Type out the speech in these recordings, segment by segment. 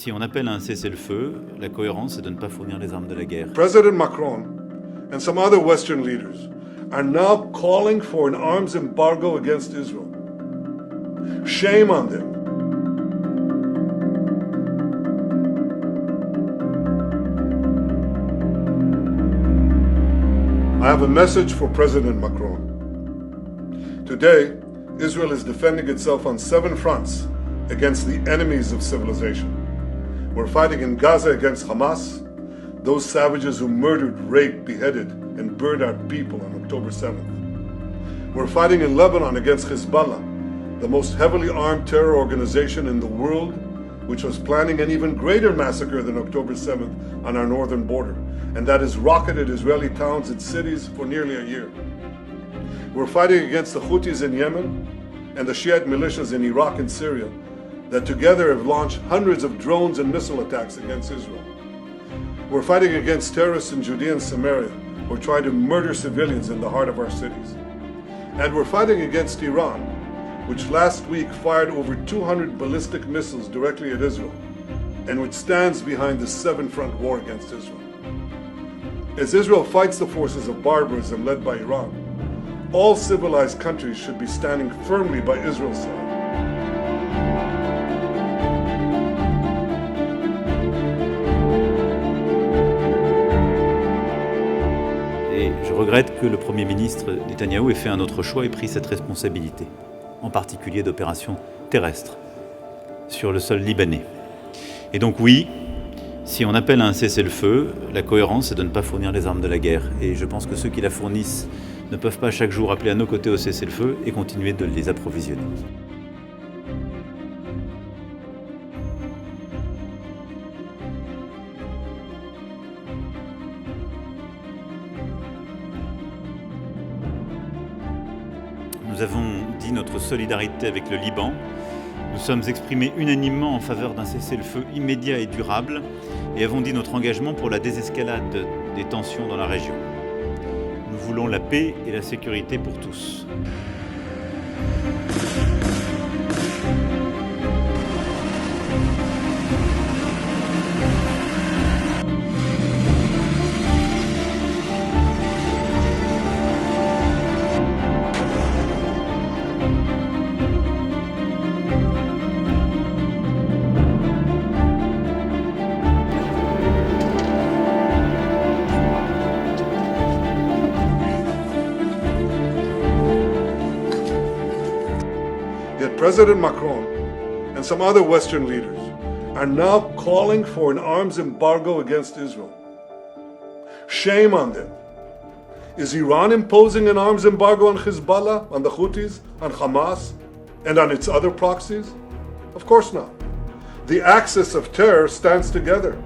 Si on appelle à un cessez-le-feu, la cohérence est de ne pas fournir les armes de la guerre. President Macron and some other Western leaders are now calling for an arms embargo against Israel. Shame on them. I have a message for President Macron. Today, Israel is defending itself on 7 fronts against the enemies of civilization. We're fighting in Gaza against Hamas, those savages who murdered, raped, beheaded, and burned our people on October 7th. We're fighting in Lebanon against Hezbollah, the most heavily armed terror organization in the world, which was planning an even greater massacre than October 7th on our northern border, and that has rocketed Israeli towns and cities for nearly a year. We're fighting against the Houthis in Yemen and the Shiite militias in Iraq and Syria that together have launched hundreds of drones and missile attacks against Israel. We're fighting against terrorists in Judea and Samaria who are trying to murder civilians in the heart of our cities. And we're fighting against Iran, which last week fired over 200 ballistic missiles directly at Israel, and which stands behind the 7-front war against Israel. As Israel fights the forces of barbarism led by Iran, all civilized countries should be standing firmly by Israel's side. Et je regrette que le Premier ministre Netanyahou ait fait un autre choix et pris cette responsabilité, en particulier d'opérations terrestres, sur le sol libanais. Et donc oui, si on appelle à un cessez-le-feu, la cohérence est de ne pas fournir les armes de la guerre. Et je pense que ceux qui la fournissent ne peuvent pas chaque jour appeler à nos côtés au cessez-le-feu et continuer de les approvisionner. Nous avons dit notre solidarité avec le Liban. Nous sommes exprimés unanimement en faveur d'un cessez-le-feu immédiat et durable et avons dit notre engagement pour la désescalade des tensions dans la région. Nous voulons la paix et la sécurité pour tous. Yet President Macron and some other Western leaders are now calling for an arms embargo against Israel. Shame on them. Is Iran imposing an arms embargo on Hezbollah, on the Houthis, on Hamas, and on its other proxies? Of course not. The axis of terror stands together.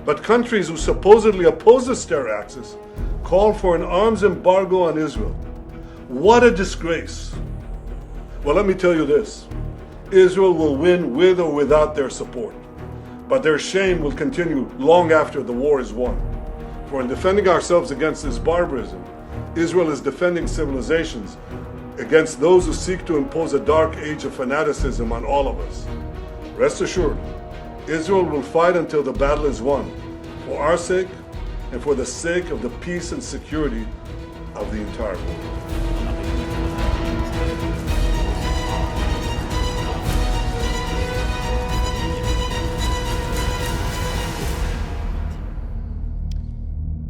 But countries who supposedly oppose this terror axis call for an arms embargo on Israel. What a disgrace. Well, let me tell you this. Israel will win with or without their support. But their shame will continue long after the war is won. For in defending ourselves against this barbarism, Israel is defending civilizations against those who seek to impose a dark age of fanaticism on all of us. Rest assured, Israel will fight until the battle is won, for our sake and for the sake of the peace and security of the entire world.